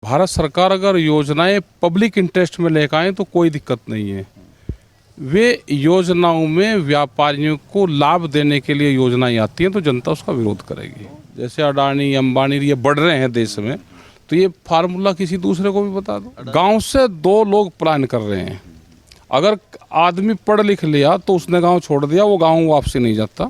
भारत सरकार अगर योजनाएं पब्लिक इंटरेस्ट में लेकर आए तो कोई दिक्कत नहीं है। वे योजनाओं में व्यापारियों को लाभ देने के लिए योजनाएं आती हैं तो जनता उसका विरोध करेगी। जैसे अडानी अंबानी ये बढ़ रहे हैं देश में, तो ये फार्मूला किसी दूसरे को भी बता दो। गांव से दो लोग पलायन कर रहे हैं। अगर आदमी पढ़ लिख लिया तो उसने गांव छोड़ दिया, वो गांव वापसी नहीं जाता।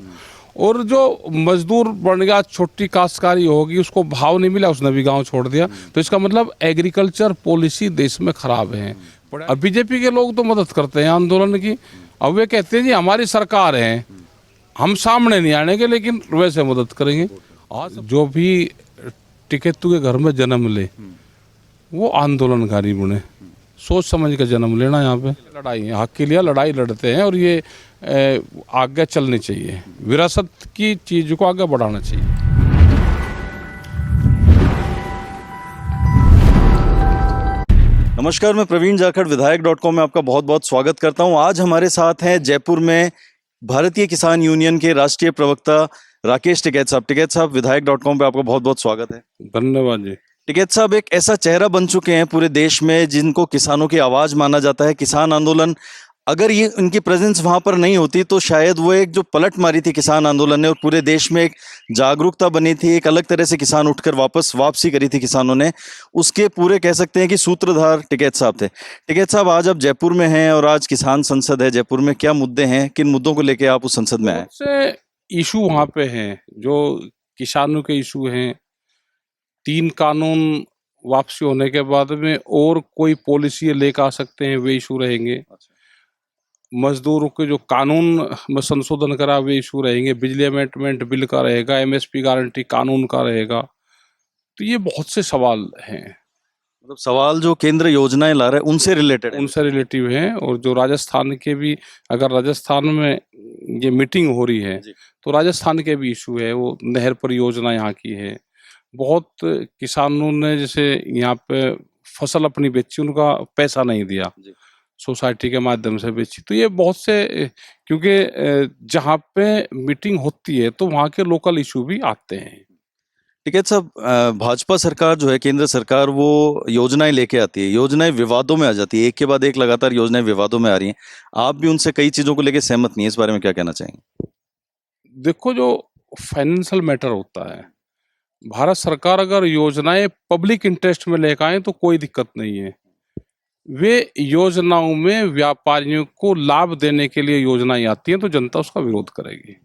और जो मजदूर बन गया, छोटी काश्तकारी होगी, उसको भाव नहीं मिला, उसने भी गांव छोड़ दिया। तो इसका मतलब एग्रीकल्चर पॉलिसी देश में खराब है। अब बीजेपी के लोग तो मदद करते हैं आंदोलन की। अब वे कहते हैं जी हमारी सरकार है, हम सामने नहीं आने के, लेकिन वैसे मदद करेंगे। आज जो भी टिकैतू के घर में जन्म ले वो आंदोलनकारी बने। सोच समझ के जन्म लेना। यहाँ पे लड़ाई है, हक के लिए लड़ाई लड़ते हैं और ये आगे चलनी चाहिए। विरासत की चीज को आगे बढ़ाना चाहिए। नमस्कार, मैं प्रवीण जाखड़ विधायक.com में आपका बहुत बहुत स्वागत करता हूं। आज हमारे साथ हैं जयपुर में भारतीय किसान यूनियन के राष्ट्रीय प्रवक्ता राकेश टिकैत साहब। टिकैत साहब, विधायक.com पे आपका बहुत बहुत स्वागत है। धन्यवाद जी। टिकैत साहब एक ऐसा चेहरा बन चुके हैं पूरे देश में जिनको किसानों की आवाज माना जाता है। किसान आंदोलन, अगर ये उनकी प्रेजेंस वहां पर नहीं होती तो शायद वो एक जो पलट मारी थी किसान आंदोलन ने और पूरे देश में एक जागरूकता बनी थी, एक अलग तरह से किसान उठकर वापसी करी थी किसानों ने, उसके पूरे कह सकते हैं कि सूत्रधार टिकैत साहब थे। टिकैत साहब, आज आप जयपुर में हैं और आज किसान संसद है जयपुर में, क्या मुद्दे हैं, किन मुद्दों को लेकर आप उस संसद में आए? से इशू वहाँ पे हैं जो किसानों के इशू हैं। 3 कानून वापसी होने के बाद में और कोई पॉलिसी लेकर आ सकते हैं, वे इशू रहेंगे। मजदूरों के जो कानून में संशोधन करा वे इशू रहेंगे। बिजली अमेंडमेंट बिल का रहेगा, एमएसपी गारंटी कानून का रहेगा। तो ये बहुत से सवाल हैं। मतलब सवाल जो केंद्र योजनाएं ला रहे हैं उनसे रिलेटिव हैं। और जो राजस्थान के भी, अगर राजस्थान में ये मीटिंग हो रही है तो राजस्थान के भी इशू है। वो नहर परियोजना यहाँ की है। बहुत किसानों ने जैसे यहाँ पे फसल अपनी बेची, उनका पैसा नहीं दिया, सोसाइटी के माध्यम से बेची। तो ये बहुत से, क्योंकि जहाँ पे मीटिंग होती है तो वहाँ के लोकल इशू भी आते हैं। टिकैत साहब, भाजपा सरकार जो है, केंद्र सरकार, वो योजनाएं लेके आती है, योजनाएं विवादों में आ जाती है, एक के बाद एक लगातार योजनाएं विवादों में आ रही हैं। आप भी उनसे कई चीजों को लेके सहमत नहीं है, इस बारे में क्या कहना चाहेंगे? देखो, जो फाइनेंशियल मैटर होता है, भारत सरकार अगर योजनाएं पब्लिक इंटरेस्ट में लेकर आए तो कोई दिक्कत नहीं है। वे योजनाओं में व्यापारियों को लाभ देने के लिए योजनाएं आती हैं तो जनता उसका विरोध करेगी।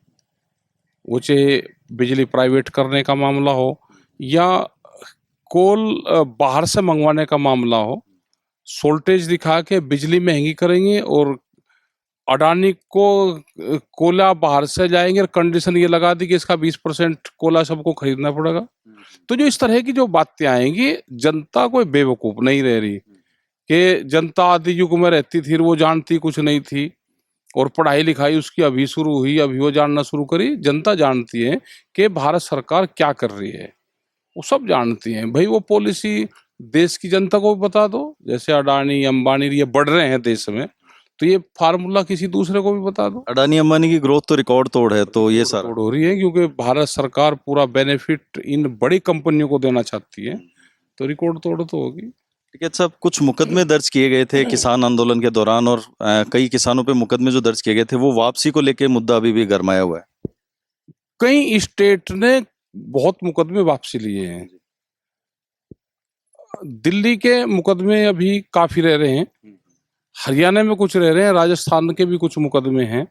वो चाहे बिजली प्राइवेट करने का मामला हो या कोल बाहर से मंगवाने का मामला हो, शॉर्टेज दिखा के बिजली महंगी करेंगे और अडानी को कोला बाहर से जाएंगे और कंडीशन ये लगा दी कि इसका 20% कोला सबको खरीदना पड़ेगा। तो जो इस तरह की जो बातें आएंगी, जनता कोई बेवकूफ नहीं रह रही कि जनता आदि युग में रहती थी, वो जानती कुछ नहीं थी और पढ़ाई लिखाई उसकी अभी शुरू हुई, अभी वो जानना शुरू करी। जनता जानती है कि भारत सरकार क्या कर रही है, वो सब जानती हैं। भाई वो पॉलिसी देश की जनता को बता दो। जैसे अडानी अंबानी ये बढ़ रहे हैं देश में, तो ये फार्मूला किसी दूसरे को भी बता दो। अडानी अंबानी की ग्रोथ तो रिकॉर्ड तोड़ है, तो ये सारा हो रही है क्योंकि भारत सरकार पूरा बेनिफिट इन बड़ी कंपनियों को देना चाहती है, तो रिकॉर्ड तोड़ तो होगी। टिकैत साहब, कुछ मुकदमे दर्ज किए गए थे किसान आंदोलन के दौरान और कई किसानों पे मुकदमे जो दर्ज किए गए थे, वो वापसी को लेके मुद्दा अभी भी गरमाया हुआ है। कई स्टेट ने बहुत मुकदमे वापसी लिए हैं। दिल्ली के मुकदमे अभी काफी रह रहे हैं, हरियाणा में कुछ रह रहे हैं, राजस्थान के भी कुछ मुकदमे हैं,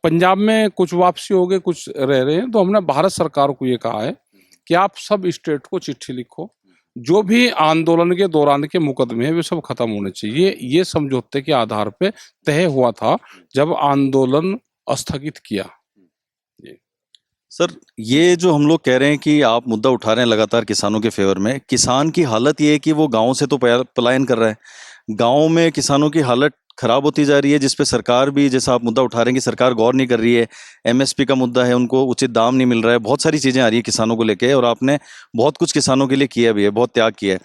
पंजाब में कुछ वापसी हो गए, कुछ रह रहे हैं। तो हमने भारत सरकार को ये कहा है कि आप सब स्टेट को चिट्ठी लिखो, जो भी आंदोलन के दौरान के मुकदमे हैं वे सब खत्म होने चाहिए। ये समझौते के आधार पे तय हुआ था जब आंदोलन स्थगित किया। सर, ये जो हम लोग कह रहे हैं कि आप मुद्दा उठा रहे हैं लगातार किसानों के फेवर में, किसान की हालत ये है कि वो गाँव से तो पलायन कर रहा है, गाँव में किसानों की हालत खराब होती जा रही है, जिसपे सरकार भी, जैसा आप मुद्दा उठा रहे हैं कि सरकार गौर नहीं कर रही है। एमएसपी का मुद्दा है, उनको उचित दाम नहीं मिल रहा है, बहुत सारी चीजें आ रही है किसानों को लेके और आपने बहुत कुछ किसानों के लिए किया भी है, बहुत त्याग किया है।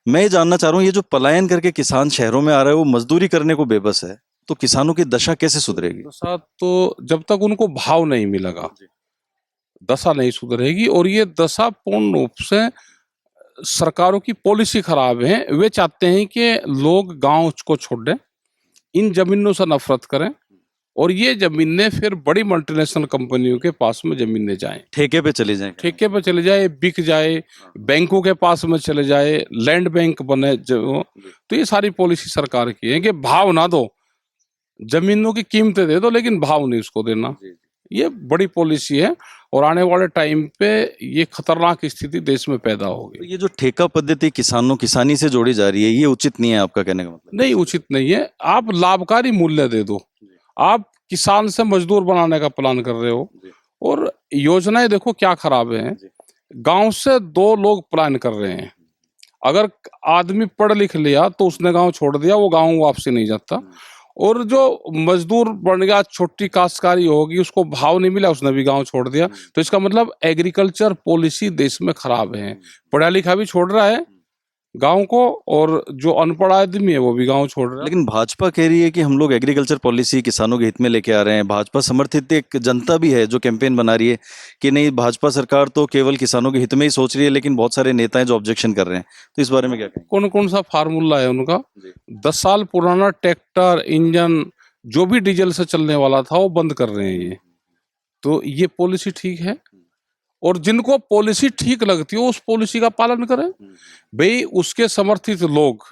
मैं ये जानना चाह रहा हूँ, ये जो पलायन करके किसान शहरों में आ रहा है, वो मजदूरी करने को बेबस है, तो किसानों की दशा कैसे सुधरेगी? दशा तो जब तक उनको भाव नहीं मिलेगा, दशा नहीं सुधरेगी। और ये दशा पूर्ण रूप से सरकारों की पॉलिसी खराब है। वे चाहते हैं कि लोग गांव को छोड़ दें, इन जमीनों से नफरत करें और ये जमीनें फिर बड़ी मल्टीनेशनल कंपनियों के पास में जमीनें जाएं, ठेके पे चले जाएं। ठेके पे चले जाए, बिक जाए, बैंकों के पास में चले जाए, लैंड बैंक बने जो। तो ये सारी पॉलिसी सरकार की है कि भाव ना दो, जमीनों की कीमतें दे दो लेकिन भाव नहीं उसको देना। ये बड़ी पॉलिसी है और आने वाले टाइम पे ये खतरनाक स्थिति देश में पैदा तो होगी। ये जो ठेका पद्धति किसानी से जोड़ी जा रही है, ये उचित नहीं है, आपका कहने का मतलब? नहीं, उचित नहीं है। आप लाभकारी मूल्य दे दो। आप किसान से मजदूर बनाने का प्लान कर रहे हो और योजनाएं देखो क्या खराब है। गांव से दो लोग प्लान कर रहे हैं, अगर आदमी पढ़ लिख लिया तो उसने गांव छोड़ दिया, वो गांव वापसी नहीं जाता। और जो मजदूर बन गया, छोटी काश्तकारी होगी, उसको भाव नहीं मिला, उसने भी गांव छोड़ दिया। तो इसका मतलब एग्रीकल्चर पॉलिसी देश में खराब है। पढ़ा लिखा भी छोड़ रहा है गांव को और जो अनपढ़ आदमी है वो भी गांव छोड़ रहा है। लेकिन भाजपा कह रही है कि हम लोग एग्रीकल्चर पॉलिसी किसानों के हित में लेके आ रहे हैं। भाजपा समर्थित एक जनता भी है जो कैंपेन बना रही है कि नहीं, भाजपा सरकार तो केवल किसानों के हित में ही सोच रही है, लेकिन बहुत सारे नेता हैं जो ऑब्जेक्शन कर रहे हैं। तो इस बारे में क्या कहेंगे? कौन कौन सा फार्मूला है उनका? 10 साल पुराना ट्रैक्टर इंजन जो भी डीजल से चलने वाला था वो बंद कर रहे हैं ये। तो ये पॉलिसी ठीक है? और जिनको पॉलिसी ठीक लगती हो उस पॉलिसी का पालन करें भाई। उसके समर्थित लोग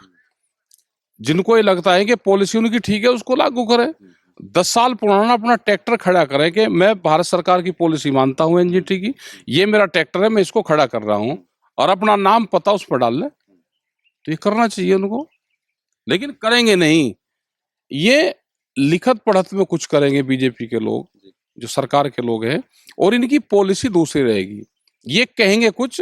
जिनको ये लगता है कि पॉलिसी उनकी ठीक है उसको लागू करें। 10 साल पुराना अपना ट्रैक्टर खड़ा करें कि मैं भारत सरकार की पॉलिसी मानता हूं एनजीटी की, ये मेरा ट्रैक्टर है, मैं इसको खड़ा कर रहा हूं, और अपना नाम पता उस पर डाल ले। तो ये करना चाहिए उनको, लेकिन करेंगे नहीं। ये लिखत पढ़त में कुछ करेंगे बीजेपी के लोग, जो सरकार के लोग हैं, और इनकी पॉलिसी दूसरी रहेगी। ये कहेंगे कुछ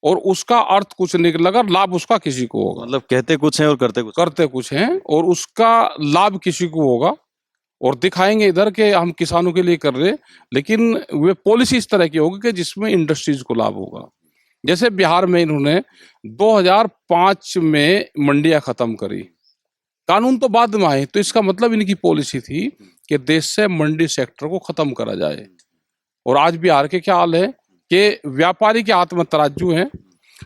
और उसका अर्थ कुछ निकलेगा, लाभ उसका किसी को होगा। मतलब कहते कुछ हैं और करते कुछ हैं और उसका लाभ किसी को होगा, और दिखाएंगे इधर के हम किसानों के लिए कर रहे, लेकिन वे पॉलिसी इस तरह की होगी कि जिसमें इंडस्ट्रीज को लाभ होगा। जैसे बिहार में इन्होंने 2005 में मंडियां खत्म करी, कानून तो बाद में आए, तो इसका मतलब इनकी पॉलिसी थी कि देश से मंडी सेक्टर को खत्म करा जाए। और आज बिहार के क्या हाल है कि व्यापारी के हाथ में तराजू है,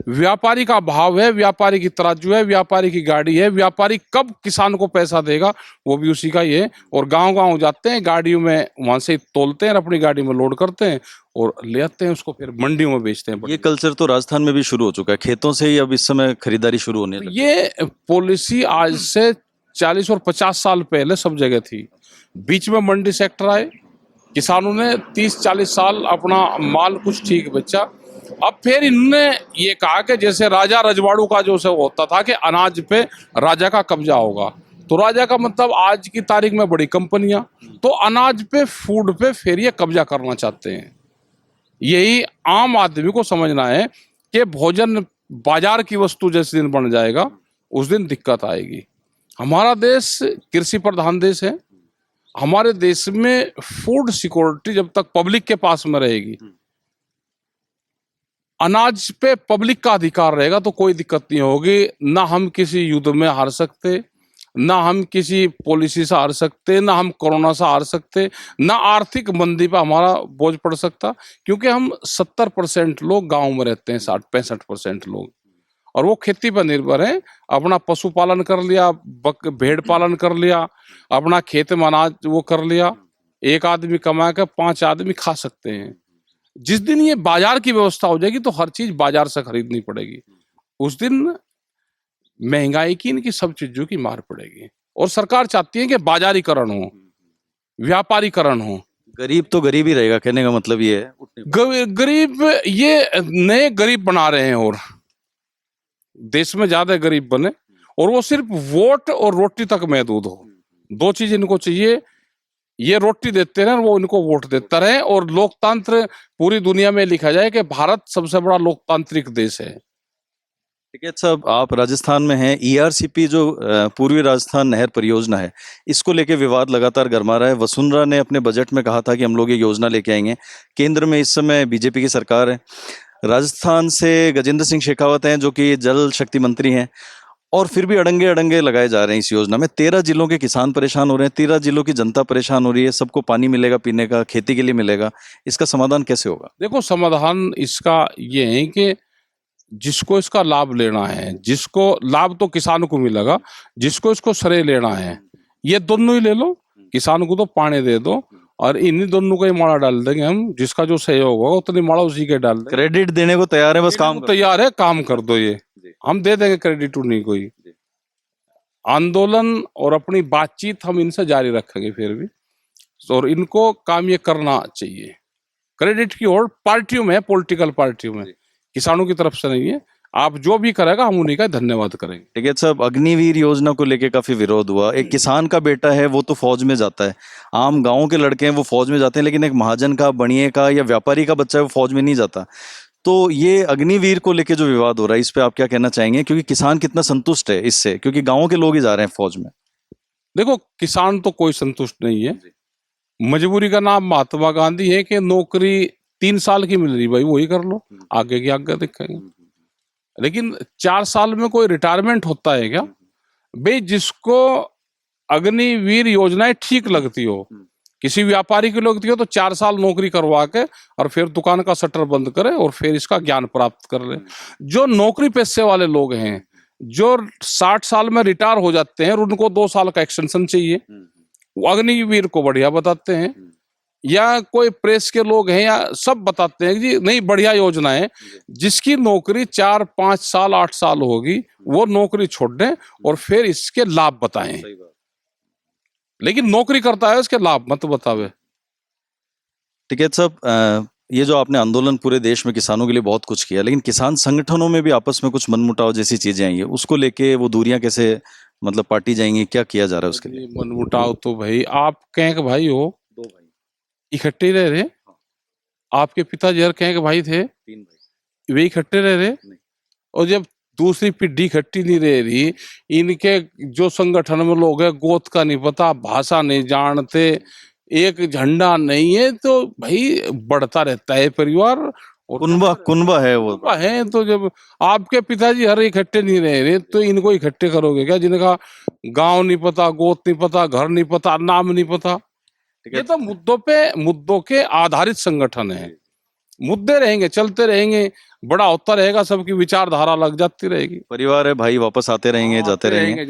व्यापारी का भाव है, व्यापारी की तराजू है, व्यापारी की गाड़ी है, व्यापारी कब किसान को पैसा देगा वो भी उसी का ही है। और गांव-गांव जाते हैं, गाड़ियों में वहां से तोलते हैं, अपनी गाड़ी में लोड करते हैं और ले आते हैं, उसको फिर मंडियों में बेचते हैं। ये कल्चर तो राजस्थान में भी शुरू हो चुका है, खेतों से ही अब इस समय खरीदारी शुरू होने लगी। ये पॉलिसी आज से 40 और 50 साल पहले सब जगह थी। बीच में मंडी सेक्टर आए, किसानों ने 30-40 साल अपना माल कुछ ठीक बेचा। अब फिर इन्होंने ये कहा कि जैसे राजा रजवाड़ू का जो से होता था कि अनाज पे राजा का कब्जा होगा, तो राजा का मतलब आज की तारीख में बड़ी कंपनियां, तो अनाज पे, फूड पे फिर ये कब्जा करना चाहते हैं। यही आम आदमी को समझना है कि भोजन बाजार की वस्तु जिस दिन बन जाएगा उस दिन दिक्कत आएगी। हमारा देश कृषि प्रधान देश है। हमारे देश में फूड सिक्योरिटी जब तक पब्लिक के पास में रहेगी, अनाज पे पब्लिक का अधिकार रहेगा, तो कोई दिक्कत नहीं होगी। ना हम किसी युद्ध में हार सकते, ना हम किसी पॉलिसी से हार सकते, ना हम कोरोना से हार सकते, ना आर्थिक मंदी पर हमारा बोझ पड़ सकता, क्योंकि हम 70% लोग गांव में रहते हैं, 60-65% लोग, और वो खेती पर निर्भर है। अपना पशुपालन कर लिया, भेड़ पालन कर लिया, अपना खेत में अनाज वो कर लिया, एक आदमी कमा के 5 आदमी खा सकते हैं। जिस दिन ये बाजार की व्यवस्था हो जाएगी तो हर चीज बाजार से खरीदनी पड़ेगी, उस दिन महंगाई की, इनकी सब चीजों की मार पड़ेगी। और सरकार चाहती है कि बाजारीकरण हो, व्यापारीकरण हो। गरीब तो गरीब ही रहेगा, कहने का मतलब ये है। गरीब, ये नए गरीब बना रहे हैं और देश में ज्यादा गरीब बने, और वो सिर्फ वोट और रोटी तक महदूद हो। 2 चीज इनको चाहिए, ये रोटी देते रहे, वो इनको वोट देता रहे, और लोकतंत्र पूरी दुनिया में लिखा जाए कि भारत सबसे बड़ा लोकतांत्रिक देश है। ठीक है साहब, आप राजस्थान में हैं। ईआरसीपी जो पूर्वी राजस्थान नहर परियोजना है, इसको लेके विवाद लगातार गर्मा रहा है। वसुंधरा ने अपने बजट में कहा था कि हम लोग ये योजना लेके आएंगे। केंद्र में इस समय बीजेपी की सरकार है। राजस्थान से गजेंद्र सिंह शेखावत हैं जो कि जल शक्ति मंत्री हैं, और फिर भी अड़ंगे लगाए जा रहे हैं इस योजना में। 13 जिलों के किसान परेशान हो रहे हैं, 13 जिलों की जनता परेशान हो रही है। सबको पानी मिलेगा पीने का, खेती के लिए मिलेगा, इसका समाधान कैसे होगा? देखो, समाधान इसका ये है कि जिसको इसका लाभ लेना है, जिसको लाभ तो किसान को मिलेगा, जिसको इसको श्रेय लेना है, ये दोनों ही ले लो। किसान को तो पानी दे दो और इन्हीं दोनों का ही माड़ा डाल देंगे हम, जिसका जो सहयोग होगा उतनी माड़ा उसी के डाल देंगे। क्रेडिट देने को तैयार है, बस काम करो। तैयार है, काम कर दो, ये हम दे देंगे क्रेडिट, नहीं कोई आंदोलन और अपनी बातचीत हम इनसे जारी रखेंगे फिर भी, और इनको काम ये करना चाहिए। क्रेडिट की ओर पार्टियों में, पॉलिटिकल पार्टियों में, किसानों की तरफ से नहीं है। आप जो भी करेगा हम उन्हीं का धन्यवाद करेंगे। ठीक है साहब, अग्निवीर योजना को लेके काफी विरोध हुआ। एक किसान का बेटा है वो तो फौज में जाता है, आम गांव के लड़के हैं वो फौज में जाते हैं, लेकिन एक महाजन का, बनिए का या व्यापारी का बच्चा है वो फौज में नहीं जाता। तो ये अग्निवीर को लेके जो विवाद हो रहा है, इस पे आप क्या कहना चाहेंगे? क्योंकि किसान कितना संतुष्ट है इससे, क्योंकि गाँव के लोग ही जा रहे हैं फौज में। देखो, किसान तो कोई संतुष्ट नहीं है। मजबूरी का नाम महात्मा गांधी है कि नौकरी 3 साल की मिल रही, भाई वही कर लो, आगे की आगे देखेंगे। लेकिन 4 साल में कोई रिटायरमेंट होता है क्या? भाई जिसको अग्निवीर योजनाएं ठीक लगती हो, किसी व्यापारी की लगती हो, तो 4 साल नौकरी करवा के और फिर दुकान का शटर बंद करे और फिर इसका ज्ञान प्राप्त कर ले। जो नौकरी पेशे वाले लोग हैं, जो 60 साल में रिटायर हो जाते हैं, उनको 2 साल का एक्सटेंशन चाहिए, वो अग्निवीर को बढ़िया बताते हैं। या कोई प्रेस के लोग हैं या सब बताते हैं कि जी नहीं, बढ़िया योजना है। जिसकी नौकरी 4, 5 साल, 8 साल होगी, वो नौकरी छोड़ दें और फिर इसके लाभ बताएं। लेकिन नौकरी करता है उसके लाभ मत बतावे। ठीक है साहब, ये जो आपने आंदोलन पूरे देश में किसानों के लिए बहुत कुछ किया, लेकिन किसान संगठनों में भी आपस में कुछ मनमुटाव जैसी चीजें आई है, उसको लेके वो दूरियां कैसे मतलब पाटी जाएंगी, क्या किया जा रहा है उसके लिए? मनमुटाव तो भाई, आप कहें कि भाई हो, 2 भाई इकट्ठे रह रहे। आपके पिताजी हर कहें कि भाई थे, 3 भाई वे इकट्ठे रह रहे। और जब दूसरी पीढ़ी इकट्ठी नहीं रह रही, इनके जो संगठन में लोग हैं, गोत का नहीं पता, भाषा नहीं जानते, एक झंडा नहीं है, तो भाई बढ़ता रहता है परिवार। और कुनबा है वो है, तो जब आपके पिताजी हर इकट्ठे नहीं रह रहे, तो इनको इकट्ठे करोगे क्या? जिनका गांव नहीं पता, गोत नहीं पता, घर नहीं पता, नाम नहीं पता। ये तो मुद्दों के आधारित संगठन है। मुद्दे रहेंगे, चलते रहेंगे, बड़ा होता रहेगा, सबकी विचारधारा लग जाती रहेगी, परिवार है भाई, वापस आते रहेंगे, जाते रहेंगे।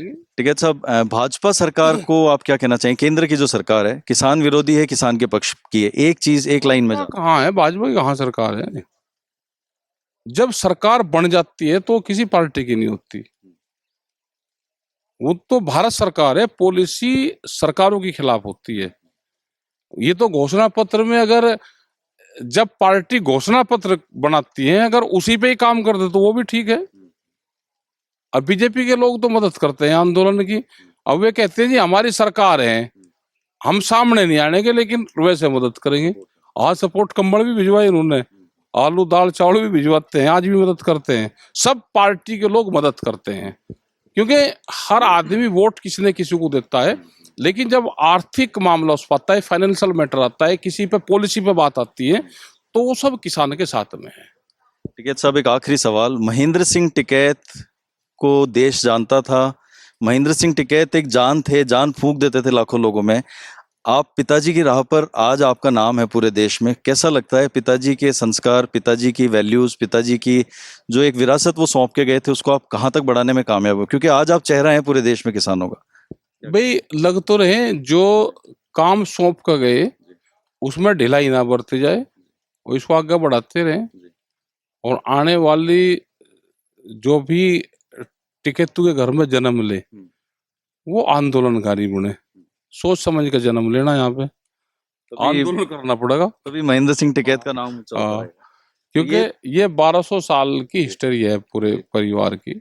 ठीक है साहब, भाजपा सरकार को आप क्या कहना चाहिए? केंद्र की जो सरकार है किसान विरोधी है, किसान के पक्ष की है, एक चीज एक लाइन में कहाँ है भाजपा की? कहाँ सरकार है? जब सरकार बन जाती है तो किसी पार्टी की नहीं होती, वो तो भारत सरकार है, पॉलिसी सरकारों के खिलाफ होती है। ये तो घोषणा पत्र में, अगर जब पार्टी घोषणा पत्र बनाती है, अगर उसी पे ही काम कर दे तो वो भी ठीक है। और बीजेपी के लोग तो मदद करते हैं आंदोलन की। अब वे कहते हैं जी हमारी सरकार है, हम सामने नहीं आने के, लेकिन वैसे मदद करेंगे। आज सपोर्ट कंबल भी भिजवाए उन्होंने, आलू दाल चावल भी भिजवाते हैं, आज भी मदद करते हैं। सब पार्टी के लोग मदद करते हैं, क्योंकि हर आदमी वोट किसी न किसी को देता है। लेकिन जब आर्थिक मामला उस पाता है, फाइनेंशियल मैटर आता है, किसी पे पॉलिसी पे बात आती है, तो वो सब किसान के साथ में है। टिकैत साहब, एक आखिरी सवाल। महेंद्र सिंह टिकैत को देश जानता था। महेंद्र सिंह टिकैत एक जान थे, जान फूंक देते थे लाखों लोगों में। आप पिताजी की राह पर, आज आपका नाम है पूरे देश में। कैसा लगता है पिताजी के संस्कार, पिताजी की वैल्यूज, पिताजी की जो एक विरासत वो सौंप के गए थे, उसको आप कहाँ तक बढ़ाने में कामयाब हो? क्योंकि आज आप चेहरा हैं पूरे देश में किसानों का। भाई लग तो रहे, जो काम सौंप कर गए उसमें ढिलाई ना बरती जाए और इसको आगे बढ़ाते रहें। और आने वाली जो भी टिकैतों के घर में जन्म ले, वो आंदोलनकारी बने। सोच समझ के जन्म लेना, यहाँ पे आंदोलन करना पड़ेगा, तभी महेंद्र सिंह टिकैत का नाम ऊंचा होता रहेगा। क्योंकि ये 1200 साल की हिस्ट्री है पूरे परिवार की।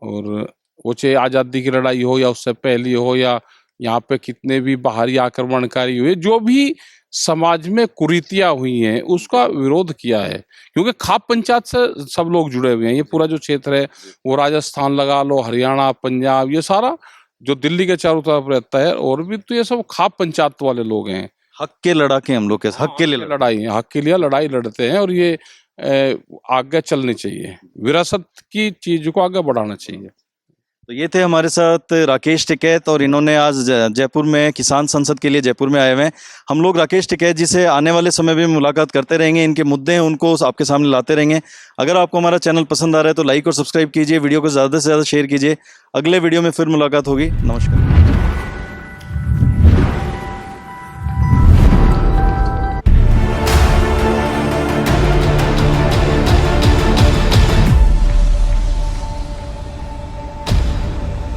और वो चाहे आजादी की लड़ाई हो या उससे पहली हो, या यहाँ पे कितने भी बाहरी आक्रमणकारी हुए, जो भी समाज में कुरीतियां हुई हैं, उसका विरोध किया है। क्योंकि खाप पंचायत से सब लोग जुड़े हुए हैं। ये पूरा जो क्षेत्र है, वो राजस्थान लगा लो, हरियाणा, पंजाब, ये सारा जो दिल्ली के चारों तरफ रहता है, और भी तो ये सब खाप पंचायत वाले लोग हैं। हक के लड़ाके हम लोग के, हक के लिए लड़ाई है, हक के लिए लड़ाई लड़ते हैं। और ये आगे चलनी चाहिए, विरासत की चीज को आगे बढ़ाना चाहिए। तो ये थे हमारे साथ राकेश टिकैत और इन्होंने आज जयपुर में किसान संसद के लिए जयपुर में आए हुए हैं। हम लोग राकेश टिकैत जी से आने वाले समय में मुलाकात करते रहेंगे, इनके मुद्दे हैं उनको आपके सामने लाते रहेंगे। अगर आपको हमारा चैनल पसंद आ रहा है तो लाइक और सब्सक्राइब कीजिए, वीडियो को ज़्यादा से ज़्यादा शेयर कीजिए। अगले वीडियो में फिर मुलाकात होगी। नमस्कार।